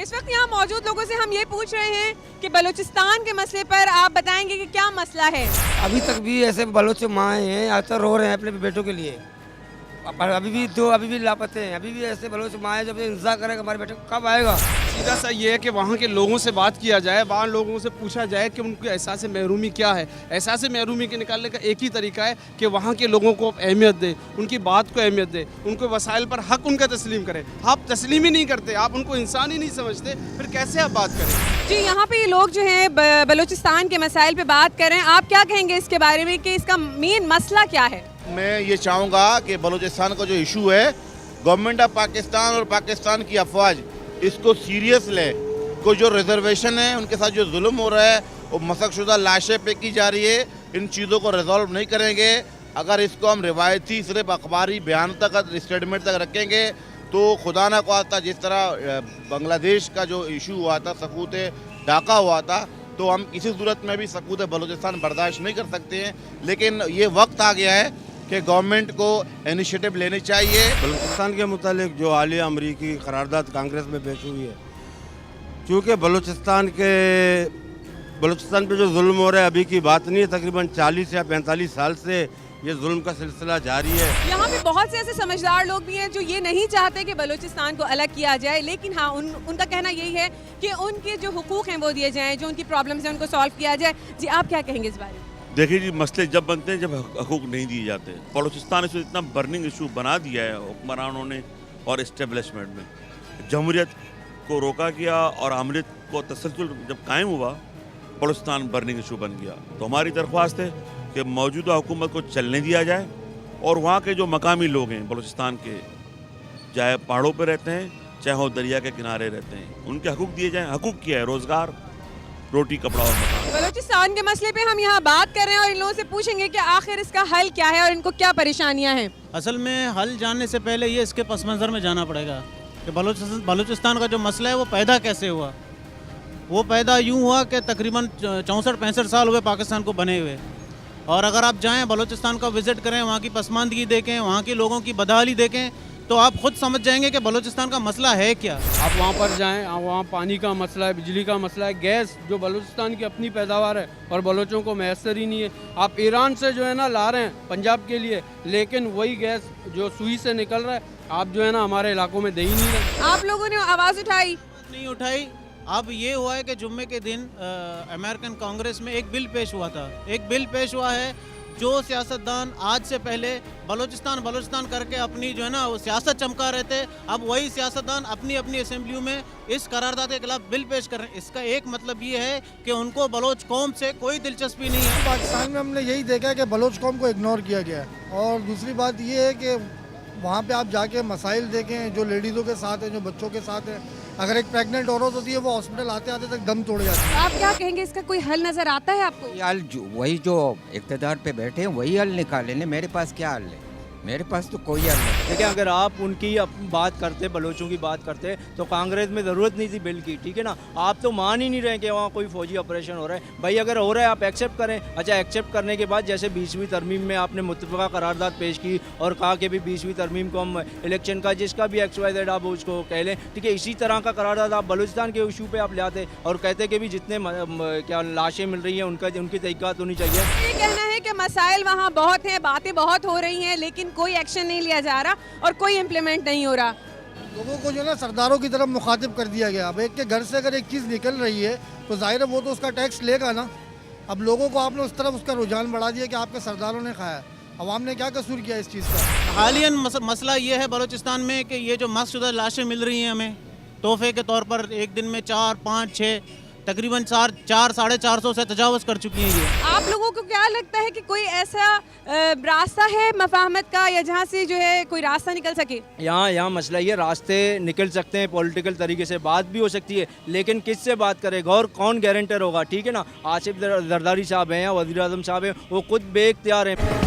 اس وقت یہاں موجود لوگوں سے ہم یہ پوچھ رہے ہیں کہ بلوچستان کے مسئلے پر آپ بتائیں گے کہ کیا مسئلہ ہے؟ ابھی تک بھی ایسے بلوچ مائیں ہیں آج تک رو رہے ہیں اپنے بیٹوں کے لیے، ابھی بھی لاپتے ہیں، ابھی بھی ایسے بلوچ مائیں جب انتظار کریں کہ ہمارے بیٹے کب آئے گا۔ سیدھا سا یہ ہے کہ وہاں کے لوگوں سے بات کیا جائے، وہاں لوگوں سے پوچھا جائے کہ ان کے احساس محرومی کیا ہے۔ احساس محرومی کے نکالنے کا ایک ہی طریقہ ہے کہ وہاں کے لوگوں کو اہمیت دیں، ان کی بات کو اہمیت دیں، ان کو وسائل پر حق ان کا تسلیم کریں۔ آپ تسلیم ہی نہیں کرتے، آپ ان کو انسان ہی نہیں سمجھتے، پھر کیسے آپ بات کریں؟ جی یہاں پہ یہ لوگ جو ہیں بلوچستان کے مسائل پہ بات کر رہے ہیں، آپ کیا کہیں گے اس کے بارے میں کہ اس کا مین مسئلہ کیا ہے؟ میں یہ چاہوں گا کہ بلوچستان کا جو ایشو ہے، گورنمنٹ آف پاکستان اور پاکستان کی افواج اس کو سیریس لے۔ کوئی جو ریزرویشن ہے، ان کے ساتھ جو ظلم ہو رہا ہے، وہ مسخ شدہ لاشیں پہ کی جا رہی ہے، ان چیزوں کو ریزالو نہیں کریں گے۔ اگر اس کو ہم روایتی صرف اخباری بیان تک اسٹیٹمنٹ تک رکھیں گے تو خدا نہ خواستہ جس طرح بنگلہ دیش کا جو ایشو ہوا تھا، سقوط ڈھاکہ ہوا تھا، تو ہم کسی صورت میں بھی سقوط بلوچستان برداشت نہیں کر سکتے ہیں۔ لیکن یہ وقت آ گیا ہے کہ گورنمنٹ کو انیشیٹو لینے چاہیے۔ بلوچستان کے متعلق جو حالیہ امریکی قرارداد کانگریس میں پیش ہوئی ہے، چونکہ بلوچستان پہ جو ظلم ہو رہا ہے ابھی کی بات نہیں ہے، تقریباً 40 یا 45 سال سے یہ ظلم کا سلسلہ جاری ہے۔ یہاں پہ بہت سے ایسے سمجھدار لوگ بھی ہیں جو یہ نہیں چاہتے کہ بلوچستان کو الگ کیا جائے، لیکن ہاں ان کا کہنا یہی ہے کہ ان کے جو حقوق ہیں وہ دیے جائیں، جو ان کی پرابلمز ہیں ان کو سالو کیا جائے۔ جی آپ کیا کہیں گے اس بارے میں؟ دیکھیے جی، مسئلے جب بنتے ہیں جب حقوق نہیں دیے جاتے۔ بلوچستان اس اتنا برننگ ایشو بنا دیا ہے حکمرانوں نے اور اسٹیبلشمنٹ میں، جمہوریت کو روکا گیا اور عامریت کو تسلسل جب قائم ہوا، بلوچستان برننگ ایشو بن گیا۔ تو ہماری درخواست ہے کہ موجودہ حکومت کو چلنے دیا جائے اور وہاں کے جو مقامی لوگ ہیں بلوچستان کے، چاہے پہاڑوں پہ رہتے ہیں چاہے وہ دریا کے کنارے رہتے ہیں، ان کے حقوق دیے جائیں۔ حقوق کیا ہے؟ روزگار، روٹی، کپڑا اور مکان۔ بلوچستان کے مسئلے پہ ہم یہاں بات کر رہے ہیں اور ان لوگوں سے پوچھیں گے کہ آخر اس کا حل کیا ہے اور ان کو کیا پریشانیاں ہیں۔ اصل میں حل جاننے سے پہلے یہ اس کے پس منظر میں جانا پڑے گا کہ بلوچستان کا جو مسئلہ ہے وہ پیدا کیسے ہوا۔ وہ پیدا یوں ہوا کہ تقریباً 64-65 سال ہوئے پاکستان کو بنے ہوئے، اور اگر آپ جائیں بلوچستان کا وزٹ کریں، وہاں کی پسماندگی دیکھیں، وہاں کے لوگوں کی بدحالی دیکھیں، تو آپ خود سمجھ جائیں گے کہ بلوچستان کا مسئلہ ہے کیا۔ آپ وہاں پر جائیں، وہاں پانی کا مسئلہ ہے، بجلی کا مسئلہ ہے، گیس جو بلوچستان کی اپنی پیداوار ہے اور بلوچوں کو میسر ہی نہیں ہے۔ آپ ایران سے جو ہے نا لا رہے ہیں پنجاب کے لیے، لیکن وہی گیس جو سوئی سے نکل رہا ہے آپ جو ہے نا ہمارے علاقوں میں دے ہی نہیں رہے۔ آپ لوگوں نے آواز اٹھائی؟ نہیں اٹھائی۔ اب یہ ہوا ہے کہ جمعے کے دن امریکن کانگریس میں ایک بل پیش ہوا تھا، ایک بل پیش ہوا ہے جو سیاستدان آج سے پہلے بلوچستان کر کے اپنی جو ہے نا وہ سیاست چمکا رہے تھے، اب وہی سیاستدان اپنی اسمبلیوں میں اس قرارداد کے خلاف بل پیش کر رہے ہیں۔ اس کا ایک مطلب یہ ہے کہ ان کو بلوچ قوم سے کوئی دلچسپی نہیں ہے۔ پاکستان میں ہم نے یہی دیکھا ہے کہ بلوچ قوم کو اگنور کیا گیا ہے، اور دوسری بات یہ ہے کہ وہاں پہ آپ جا کے مسائل دیکھیں جو لیڈیزوں کے ساتھ ہیں، جو بچوں کے ساتھ ہیں۔ اگر ایک پریگننٹ عورت ہوتی ہے وہ ہاسپٹل آتے آتے تک دم توڑ جاتی ہے۔ آپ کیا کہیں گے، اس کا کوئی حل نظر آتا ہے آپ کو؟ وہی جو اقتدار پہ بیٹھے ہیں وہی حل نکالیں۔ میرے پاس کیا حل ہے؟ میرے پاس تو کوئی حل نہیں۔ دیکھیں اگر آپ ان کی بات کرتے، بلوچوں کی بات کرتے تو کانگریس میں ضرورت نہیں تھی بل کی، ٹھیک ہے نا۔ آپ تو مان ہی نہیں رہے کہ وہاں کوئی فوجی آپریشن ہو رہا ہے۔ بھائی اگر ہو رہا ہے آپ ایکسیپٹ کریں۔ اچھا ایکسیپٹ کرنے کے بعد جیسے 20ویں ترمیم میں آپ نے متفقہ قرارداد پیش کی اور کہا کہ بھی 20ویں ترمیم کو ہم الیکشن کا جس کا بھی XYZ آپ اس کو کہہ لیں، ٹھیک ہے، اسی طرح کا قرارداد آپ بلوچستان کے ایشو پہ آپ لے آتے اور کہتے کہ بھی جتنے کیا لاشیں مل رہی ہیں ان کی تحقیقات ہونی چاہیے۔ یہ کہنا ہے کہ مسائل وہاں بہت ہیں، باتیں بہت ہو رہی ہیں، لیکن کوئی ایکشن نہیں لیا جا رہا اور کوئی امپلیمنٹ نہیں ہو رہا۔ لوگوں کو جو ہے نا سرداروں کی طرف مخاطب کر دیا گیا۔ اب ایک کے گھر سے اگر ایک چیز نکل رہی ہے تو ظاہر ہے وہ تو اس کا ٹیکس لے گا نا۔ اب لوگوں کو آپ نے اس طرف اس کا رجحان بڑھا دیا کہ آپ کے سرداروں نے کھایا، عوام نے کیا قصور کیا اس چیز کا؟ حالیاً مسئلہ یہ ہے بلوچستان میں کہ یہ جو مسخ شدہ لاشیں مل رہی ہیں ہمیں تحفے کے طور پر، ایک دن میں 4 5 6 تقریباً 400-450 سے تجاوز کر چکی ہیں یہ۔ آپ لوگوں کو کیا لگتا ہے کہ کوئی ایسا راستہ ہے مفاہمت کا یا جہاں سے جو ہے کوئی راستہ نکل سکے؟ یہاں مسئلہ یہ راستے نکل سکتے ہیں، پولیٹیکل طریقے سے بات بھی ہو سکتی ہے، لیکن کس سے بات کرے گا اور کون گارنٹر ہوگا، ٹھیک ہے نا۔ آصف زرداری صاحب ہیں یا وزیر اعظم صاحب ہیں، وہ خود بے اختیار ہیں۔